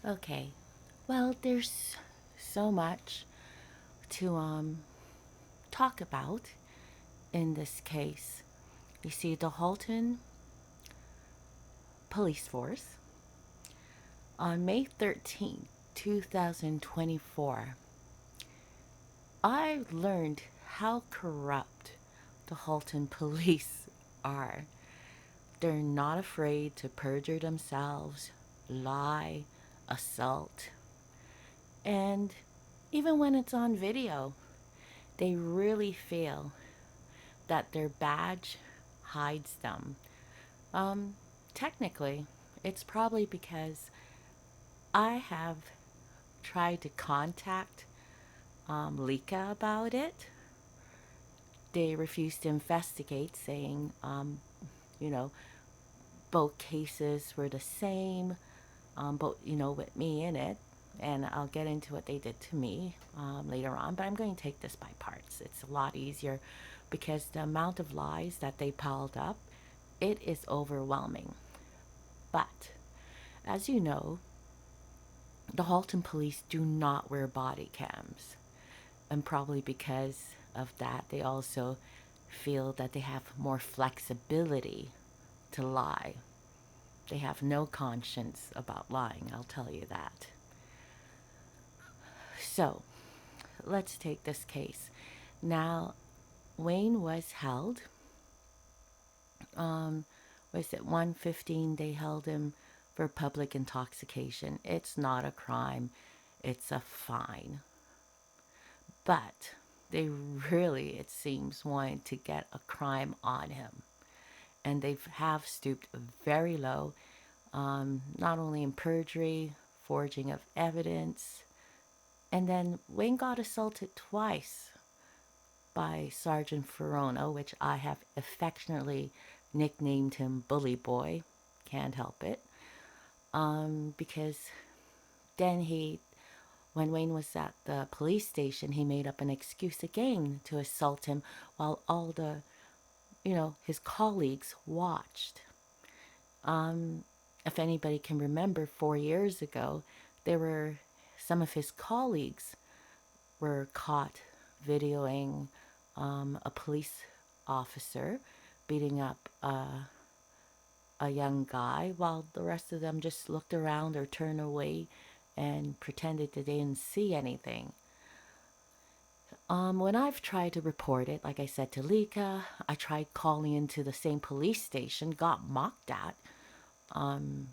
Okay. Well, there's so much to talk about in this case. You see, the Halton Police Force on May 13th, 2024, I learned how corrupt the Halton police are. They're not afraid to perjure themselves, lie, assault, and even when it's on video, they really feel that their badge hides them. Um, Technically, it's probably because I have tried to contact Leca about it. They refused to investigate, saying, you know, both cases were the same, both, with me in it. And I'll get into what they did to me later on, but I'm going to take this by parts. It's a lot easier because the amount of lies that they piled up, it is overwhelming. But as you know, the Halton police do not wear body cams. And probably because of that, they also feel that they have more flexibility to lie. They have no conscience about lying, I'll tell you that. So, let's take this case. Now, Wayne was held. Um, was it 115? They held him for public intoxication. It's not a crime, it's a fine. But they really, it seems, wanted to get a crime on him. And they have stooped very low, not only in perjury, forging of evidence, and then Wayne got assaulted twice by Sergeant Ferrona, which I have affectionately nicknamed him Bully Boy. Can't help it. Because then when Wayne was at the police station, he made up an excuse again to assault him while all his colleagues watched. If anybody can remember, 4 years ago, there were some of his colleagues were caught videoing a police officer beating up a young guy while the rest of them just looked around or turned away and pretended that they didn't see anything. When I've tried to report it, like I said to Leca, I tried calling into the same police station, got mocked at. Um,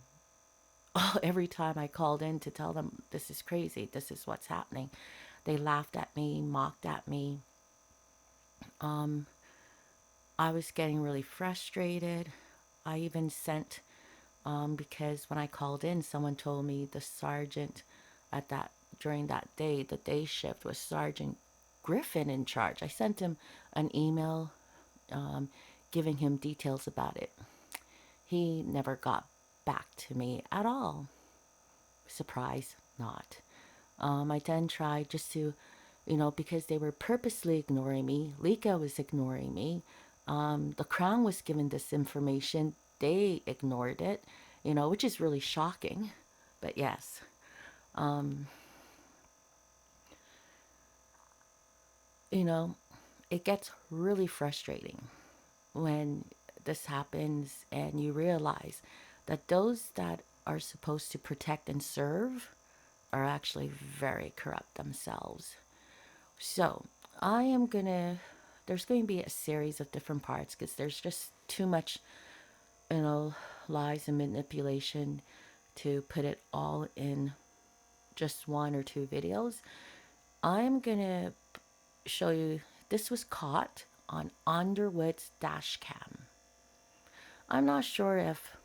every time I called in to tell them this is crazy, this is what's happening, they laughed at me, mocked at me. Um, I was getting really frustrated. I even sent, because when I called in, someone told me the sergeant at that during that day, the day shift, was Sergeant Griffin in charge. I sent him an email um, giving him details about it. He never got back to me at all. Surprise, not. I then tried just to, because they were purposely ignoring me. Leca was ignoring me. The Crown was given this information. They ignored it, which is really shocking. But yes, um, you know, it gets really frustrating when this happens and you realize that those that are supposed to protect and serve are actually very corrupt themselves. So, I am gonna, there's going to be a series of different parts because there's just too much, you know, lies and manipulation to put it all in just one or two videos. I'm gonna show you this was caught on Underwood's dash cam. I'm not sure if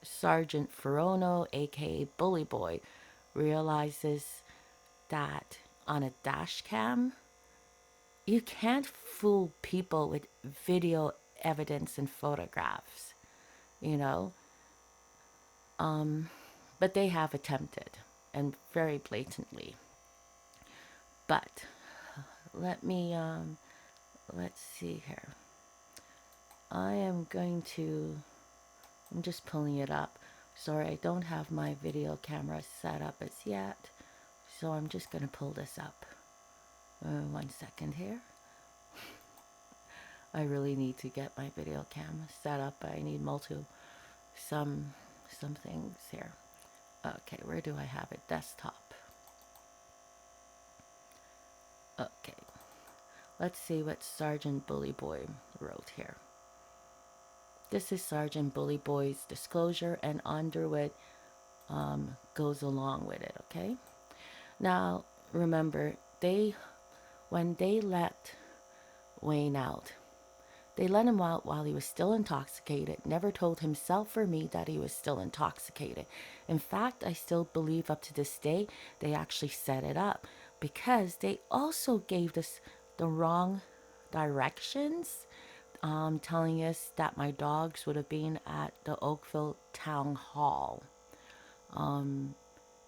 Sergeant Ferrono, aka Bully Boy, realizes that on a dash cam, you can't fool people with video evidence and photographs, you know? Um, but they have attempted and very blatantly. But let me, let's see here. I am going to, I'm just pulling it up. Sorry, I don't have my video camera set up as yet, so I'm just going to pull this up. 1 second here. I really need to get my video camera set up. I need some things here. Okay, where do I have it? Desktop. Okay, let's see what Sergeant Bully Boy wrote here. This is Sergeant Bully Boy's disclosure, and Underwood goes along with it, okay? Now, remember, when they let Wayne out, they let him out while he was still intoxicated, never told himself or me that he was still intoxicated. In fact, I still believe up to this day, they actually set it up because they also gave us the wrong directions, telling us that my dogs would have been at the Oakville Town Hall.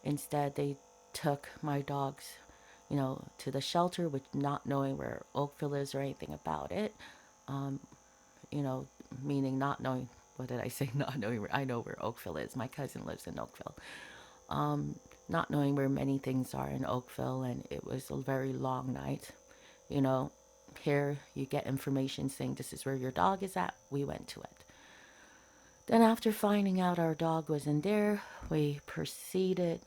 Instead, they took my dogs, to the shelter, with not knowing where Oakville is or anything about it. Meaning not knowing, what did I say? Not knowing where, I know where Oakville is. My cousin lives in Oakville. Not knowing where many things are in Oakville, and it was a very long night. Here you get information saying this is where your dog is at. We went to it. Then after finding out our dog wasn't there, we proceeded.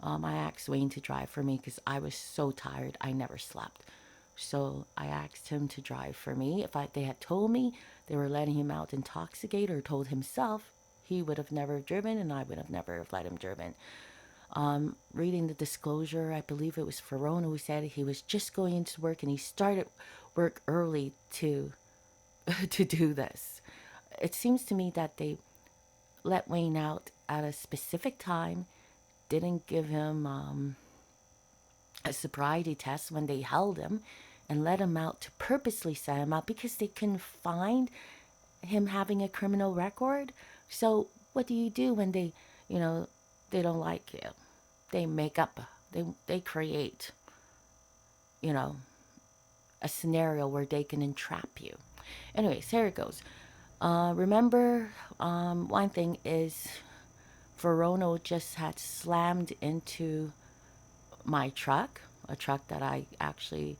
I asked Wayne to drive for me because I was so tired. I never slept. So I asked him to drive for me. If they had told me they were letting him out intoxicated, or told himself, he would have never driven, and I would have never let him driven. Reading the disclosure, I believe it was Verona who said he was just going into work, and he started work early to to do this. It seems to me that they let Wayne out at a specific time, didn't give him a sobriety test when they held him, and let him out to purposely set him up because they couldn't find him having a criminal record. So what do you do when they don't like you? They make up, they create, a scenario where they can entrap you. Anyways, here it goes. Remember, one thing is Verona just had slammed into my truck, a truck that I actually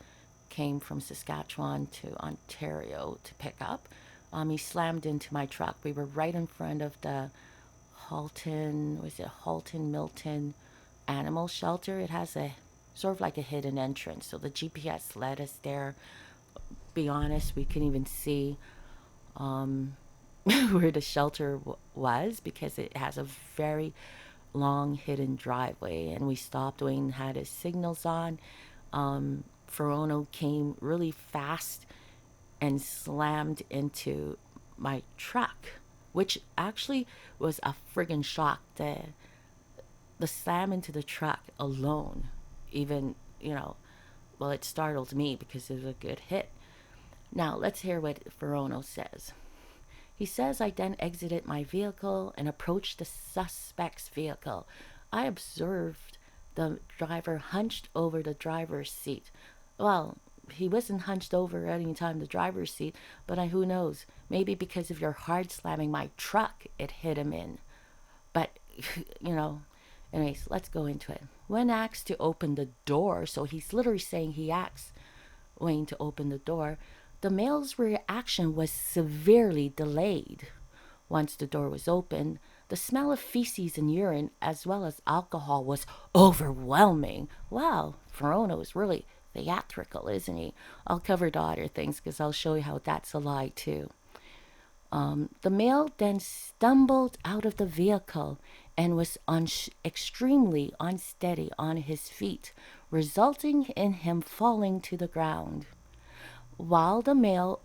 came from Saskatchewan to Ontario to pick up. He slammed into my truck. We were right in front of the Halton Milton animal shelter. It has a sort of like a hidden entrance, so the GPS led us there. Be honest, we couldn't even see where the shelter was because it has a very long hidden driveway, and we stopped. Wayne had his signals on. Verona came really fast and slammed into my truck, which actually was a friggin' shock. The slam into the truck alone, even, well, it startled me because it was a good hit. Now, let's hear what Verona says. He says, I then exited my vehicle and approached the suspect's vehicle. I observed the driver hunched over the driver's seat. Well, he wasn't hunched over at any time the driver's seat, but who knows? Maybe because of your hard slamming my truck, it hit him in. But, anyways, let's go into it. When asked to open the door, so he's literally saying he asked Wayne to open the door, the male's reaction was severely delayed. Once the door was opened, the smell of feces and urine, as well as alcohol, was overwhelming. Wow, Verona was really theatrical, isn't he? I'll cover the other things because I'll show you how that's a lie too. The male then stumbled out of the vehicle and was extremely unsteady on his feet, resulting in him falling to the ground. While the male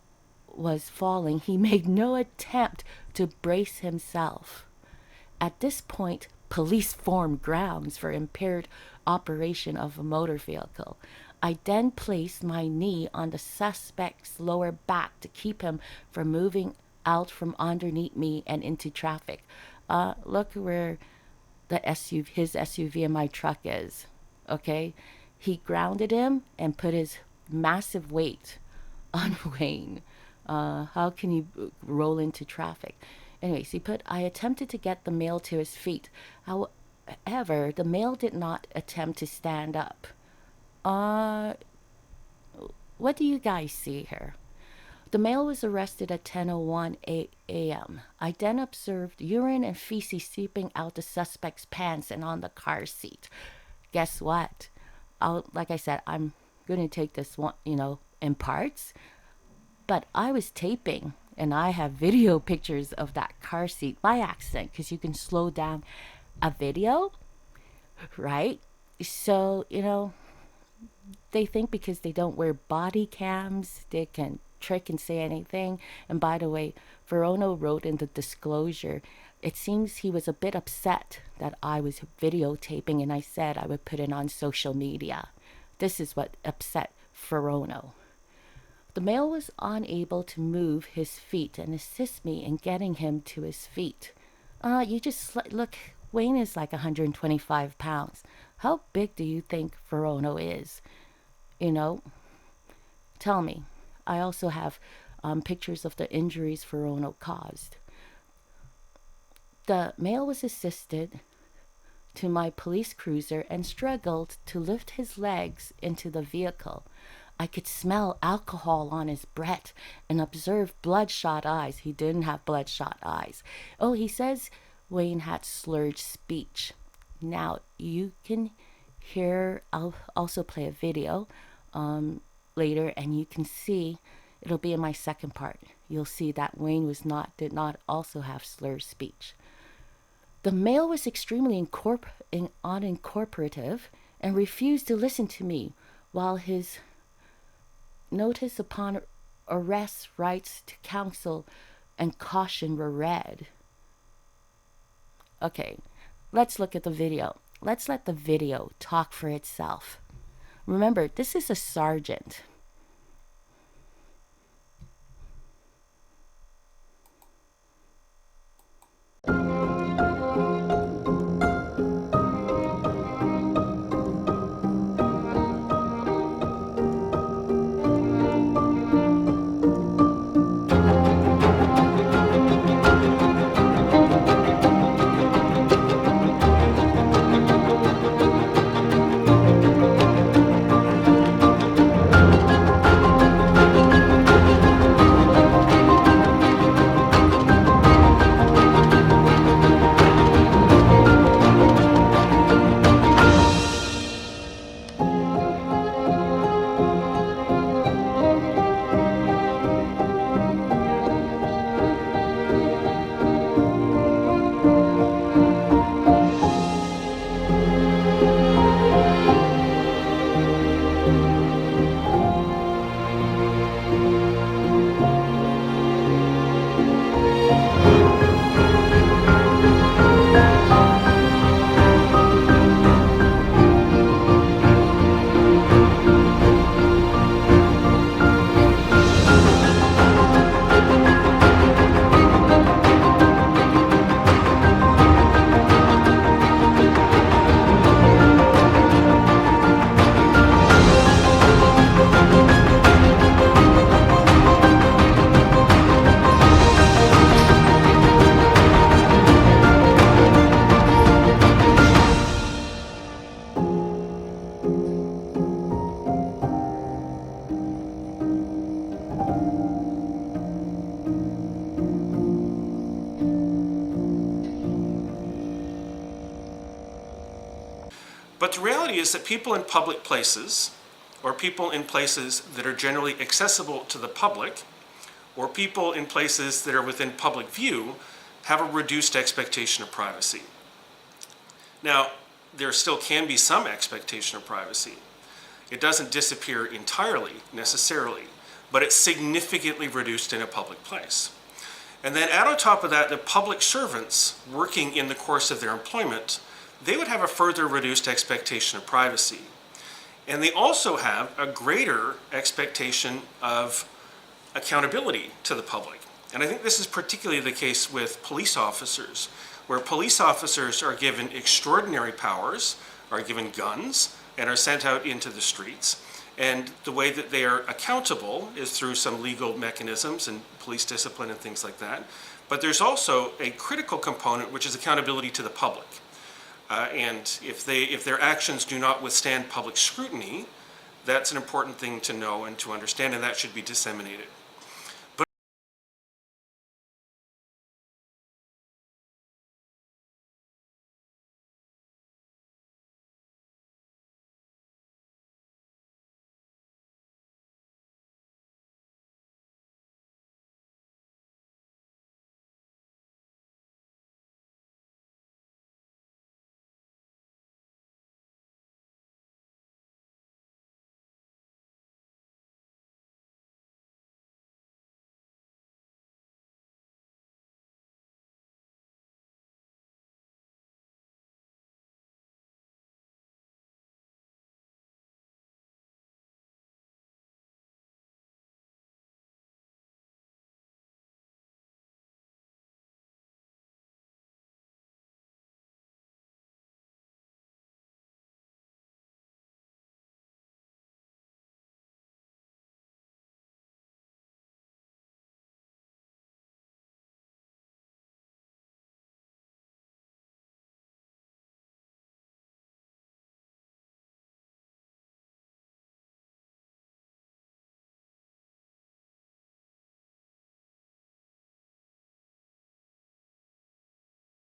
was falling, he made no attempt to brace himself. At this point, police formed grounds for impaired operation of a motor vehicle. I then placed my knee on the suspect's lower back to keep him from moving out from underneath me and into traffic. Look where his SUV and my truck is. Okay, he grounded him and put his massive weight on Wayne. How can you roll into traffic? Anyways, he put, I attempted to get the male to his feet. However, the male did not attempt to stand up. What do you guys see here? The male was arrested at 10:01 a.m. I then observed urine and feces seeping out the suspect's pants and on the car seat. Guess what? Like I said, I'm going to take this one, in parts. But I was taping, and I have video pictures of that car seat by accident, because you can slow down a video, right? So, they think because they don't wear body cams, they can trick and say anything. And by the way, Verono wrote in the disclosure, it seems he was a bit upset that I was videotaping and I said I would put it on social media. This is what upset Verono. The male was unable to move his feet and assist me in getting him to his feet. You just look, Wayne is like 125 pounds. How big do you think Verono is? Tell me. I also have pictures of the injuries Verono caused. The male was assisted to my police cruiser and struggled to lift his legs into the vehicle. I could smell alcohol on his breath and observe bloodshot eyes. He didn't have bloodshot eyes. Oh, he says Wayne had slurred speech. Now, you can hear, I'll also play a video later, and you can see, it'll be in my second part. You'll see that Wayne did not also have slurred speech. The male was extremely uncooperative and refused to listen to me, while his notice upon arrest, rights to counsel, and caution were read. Okay, let's look at the video. Let's let the video talk for itself. Remember, this is a sergeant. But the reality is that people in public places, or people in places that are generally accessible to the public, or people in places that are within public view, have a reduced expectation of privacy. Now, there still can be some expectation of privacy. It doesn't disappear entirely, necessarily, but it's significantly reduced in a public place. And then add on top of that, the public servants working in the course of their employment, they would have a further reduced expectation of privacy. And they also have a greater expectation of accountability to the public. And I think this is particularly the case with police officers, where police officers are given extraordinary powers, are given guns, and are sent out into the streets. And the way that they are accountable is through some legal mechanisms and police discipline and things like that. But there's also a critical component, which is accountability to the public. And if their actions do not withstand public scrutiny, that's an important thing to know and to understand, and that should be disseminated.